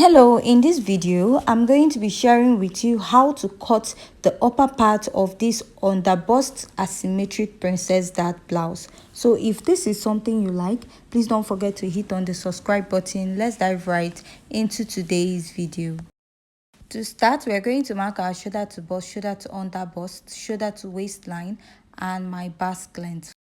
Hello, in this video I'm going to be sharing with you how to cut the upper part of this underbust asymmetric princess dart blouse. So if this is something you like, please don't forget to hit on the subscribe button. Let's dive right into today's video. To start, we're going to mark our shoulder to bust, shoulder to underbust, shoulder to waistline, and my basque length.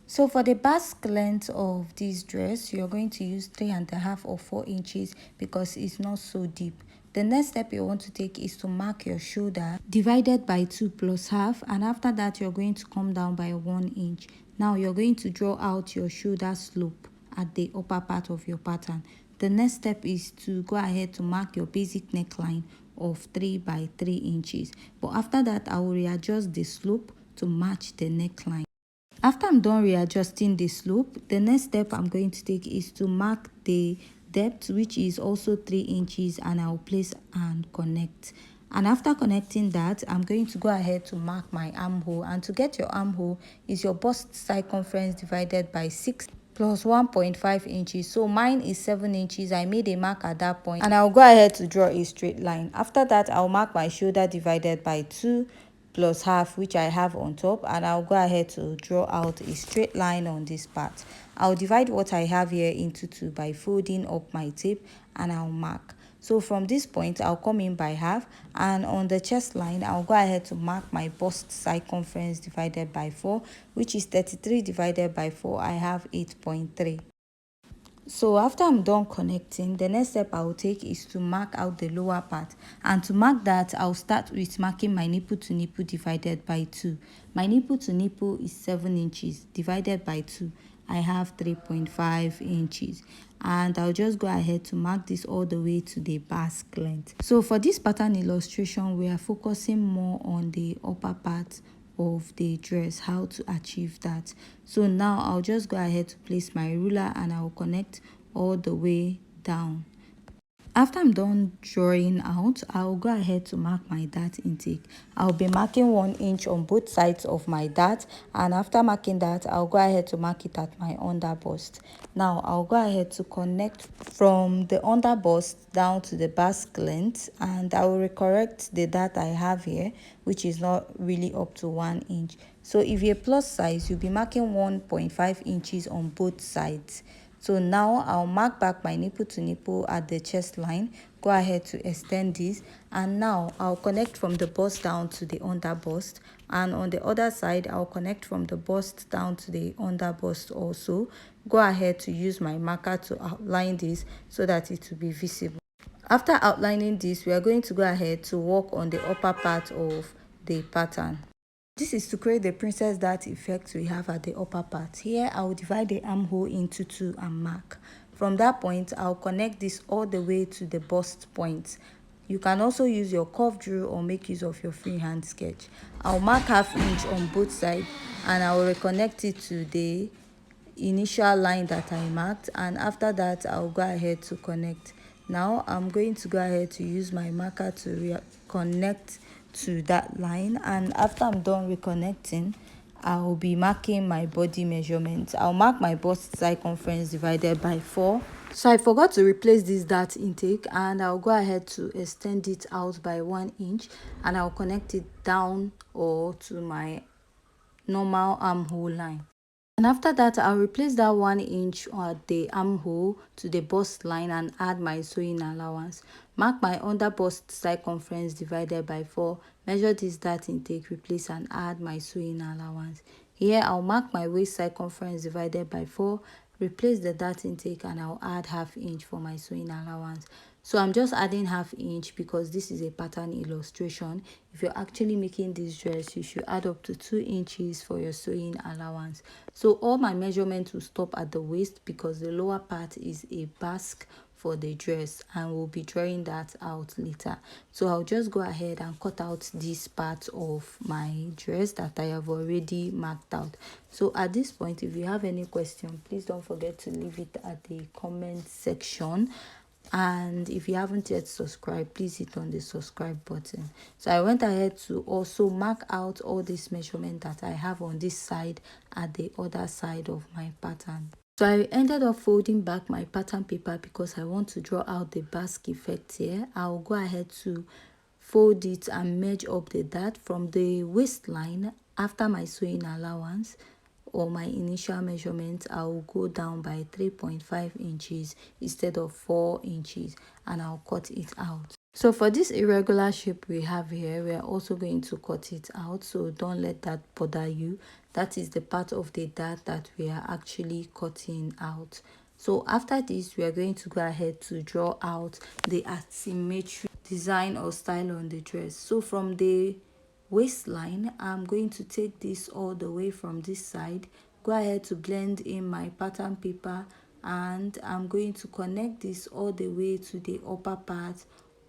So for the basque length of this dress, you're going to use 3.5 or 4 inches because it's not so deep. The next step you want to take is to mark your shoulder divided by 2 plus half, and after that you're going to come down by 1 inch. Now you're going to draw out your shoulder slope at the upper part of your pattern. The next step is to go ahead to mark your basic neckline of 3 by 3 inches. But after that, I will readjust the slope to match the neckline. After I'm done readjusting the slope, the next step I'm going to take is to mark the depth, which is also 3 inches, and I'll place and connect. And after connecting that, I'm going to go ahead to mark my armhole. And to get your armhole is your bust circumference divided by 6 plus 1.5 inches. So mine is 7 inches. I made a mark at that point, and I'll go ahead to draw a straight line. After that, I'll mark my shoulder divided by 2 plus half, which I have on top, and I'll go ahead to draw out a straight line on this part. I'll divide what I have here into 2 by folding up my tape, and I'll mark. So from this point, I'll come in by half, and on the chest line, I'll go ahead to mark my bust circumference divided by 4, which is 33 divided by 4. I have 8.3. So after I'm done connecting, the next step I will take is to mark out the lower part. And to mark that, I'll start with marking my nipple to nipple divided by 2. My nipple to nipple is 7 inches divided by 2. I have 3.5 inches. And I'll just go ahead to mark this all the way to the basque length. So for this pattern illustration, we are focusing more on the upper part of the dress, how to achieve that. So now I'll just go ahead to place my ruler, and I'll connect all the way down. After I'm done drawing out, I'll go ahead to mark my dart intake. I'll be marking 1 inch on both sides of my dart, and after marking that, I'll go ahead to mark it at my underbust. Now I'll go ahead to connect from the underbust down to the basque length, and I will correct the dart I have here, which is not really up to 1 inch. So if you're plus size, you'll be marking 1.5 inches on both sides. So now I'll mark back my nipple to nipple at the chest line. Go ahead to extend this, and now I'll connect from the bust down to the underbust, and on the other side I'll connect from the bust down to the underbust also. Go ahead to use my marker to outline this so that it will be visible. After outlining this, we are going to go ahead to work on the upper part of the pattern. This is to create the princess dart effect we have at the upper part. Here, I will divide the armhole into 2 and mark. From that point, I'll connect this all the way to the bust point. You can also use your curved rule or make use of your freehand sketch. I'll mark 1/2 inch on both sides, and I will reconnect it to the initial line that I marked, and after that, I'll go ahead to connect. Now, I'm going to go ahead to use my marker to reconnect to that line, and after I'm done reconnecting, I'll be marking my body measurements. I'll mark my bust circumference divided by 4. So I forgot to replace this dart intake, and I'll go ahead to extend it out by 1 inch, and I'll connect it down or to my normal armhole line. And after that, I'll replace that 1 inch at the armhole to the bust line and add my sewing allowance. Mark my under bust circumference divided by 4. Measure this dart intake, replace and add my sewing allowance. Here, I'll mark my waist circumference divided by 4. Replace the dart intake, and I'll add 1/2 inch for my sewing allowance. So I'm just adding 1/2 inch because this is a pattern illustration. If you're actually making this dress, you should add up to 2 inches for your sewing allowance. So all my measurements will stop at the waist because the lower part is a basque for the dress, and we'll be drawing that out later. So I'll just go ahead and cut out this part of my dress that I have already marked out. So at this point, if you have any question, please don't forget to leave it at the comment section. And if you haven't yet subscribed, please hit on the subscribe button. So I went ahead to also mark out all this measurement that I have on this side at the other side of my pattern. So I ended up folding back my pattern paper because I want to draw out the basque effect here. I'll go ahead to fold it and merge up the dart from the waistline. After my sewing allowance or my initial measurement, I will go down by 3.5 inches instead of 4 inches, and I'll cut it out. So for this irregular shape we have here, we are also going to cut it out, so don't let that bother you. That is the part of the dart that we are actually cutting out. So after this, we are going to go ahead to draw out the asymmetric design or style on the dress. So from the waistline, I'm going to take this all the way from this side, go ahead to blend in my pattern paper, and I'm going to connect this all the way to the upper part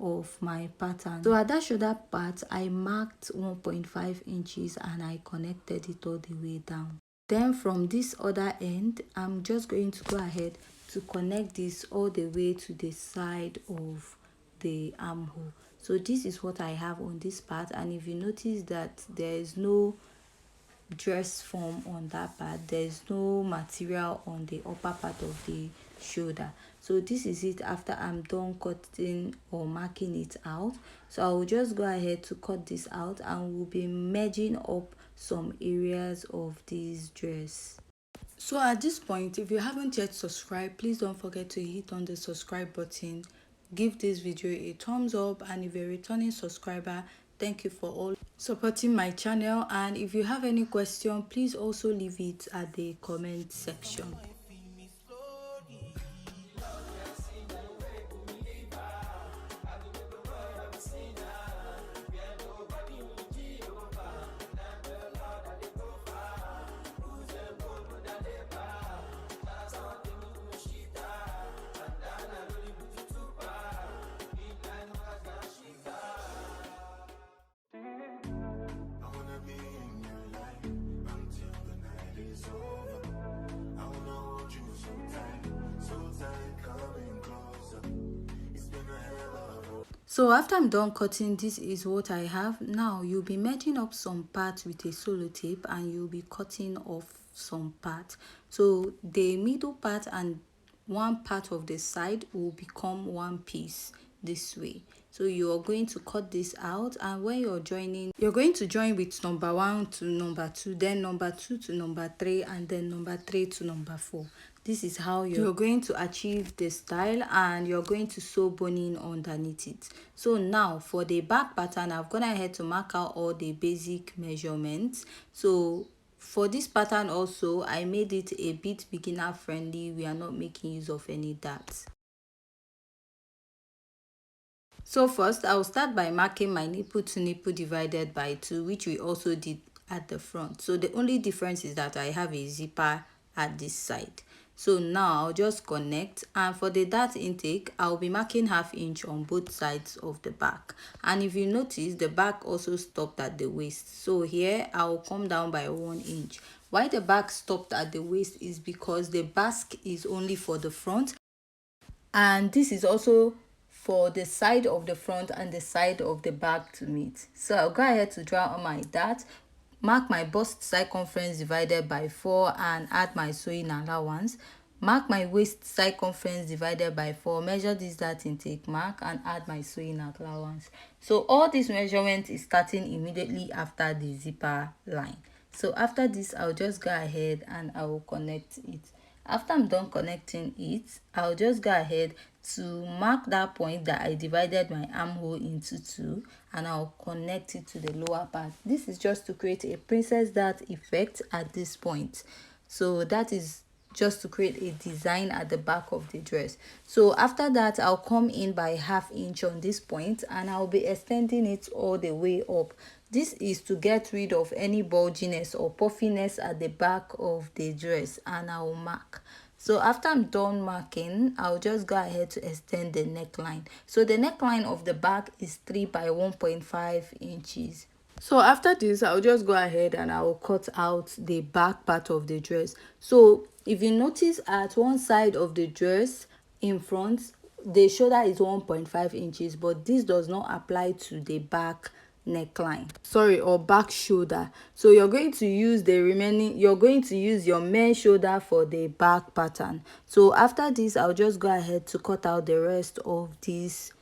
of my pattern. So at that shoulder part, I marked 1.5 inches and I connected it all the way down. Then from this other end, I'm just going to go ahead to connect this all the way to the side of the armhole. So this is what I have on this part, and if you notice that there is no dress form on that part, there is no material on the upper part of the shoulder. So this is it after I'm done cutting or marking it out. So I will just go ahead to cut this out, and we'll be merging up some areas of this dress. So at this point, if you haven't yet subscribed, please don't forget to hit on the subscribe button, give this video a thumbs up, and if you're a returning subscriber, thank you for all supporting my channel. And if you have any question, please also leave it at the comment section. So after I'm done cutting, this is what I have. Now you'll be matching up some parts with a solo tape, and you'll be cutting off some parts. So the middle part and one part of the side will become one piece this way. So you are going to cut this out, and when you're joining, you're going to join with number 1 to number 2, then number 2 to number 3, and then number 3 to number 4. This is how you're going to achieve the style, and you're going to sew boning underneath it. So now for the back pattern, I've gone ahead to mark out all the basic measurements. So for this pattern also, I made it a bit beginner friendly. We are not making use of any darts. So first, I'll start by marking my nipple to nipple divided by 2, which we also did at the front. So the only difference is that I have a zipper at this side. So now I'll just connect, and for the dart intake, I'll be marking 1/2 inch on both sides of the back. And if you notice, the back also stopped at the waist. So here I'll come down by 1 inch. Why the back stopped at the waist is because the basque is only for the front, and this is also for the side of the front and the side of the back to meet. So I'll go ahead to draw on my dart, mark my bust circumference divided by 4 and add my sewing allowance, mark my waist circumference divided by 4, measure this dart intake mark, and add my sewing allowance. So all this measurement is starting immediately after the zipper line. So after this, I'll just go ahead and I will connect it. After I'm done connecting it, I'll just go ahead to mark that point that I divided my armhole into 2, and I'll connect it to the lower part. This is just to create a princess dart effect at this point. So that is just to create a design at the back of the dress. So after that, I'll come in by 1/2 inch on this point, and I'll be extending it all the way up. This is to get rid of any bulginess or puffiness at the back of the dress, and I'll mark. So after I'm done marking, I'll just go ahead to extend the neckline. So the neckline of the back is 3 by 1.5 inches. So after this, I'll just go ahead and I'll cut out the back part of the dress. So if you notice, at one side of the dress in front, the shoulder is 1.5 inches, but this does not apply to the back neckline, or back shoulder. So you're going to use your main shoulder for the back pattern. So after this, I'll just go ahead to cut out the rest of this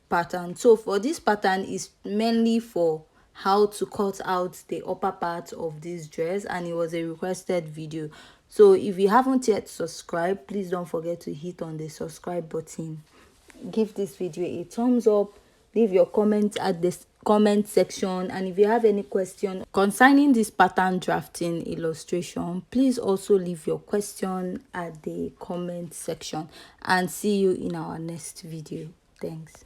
pattern. So for this pattern is mainly for how to cut out the upper part of this dress, and it was a requested video. So if you haven't yet subscribed, please don't forget to hit on the subscribe button. Give this video a thumbs up, leave your comments at the comment section, and if you have any question concerning this pattern drafting illustration, please also leave your question at the comment section, and see you in our next video. Thanks.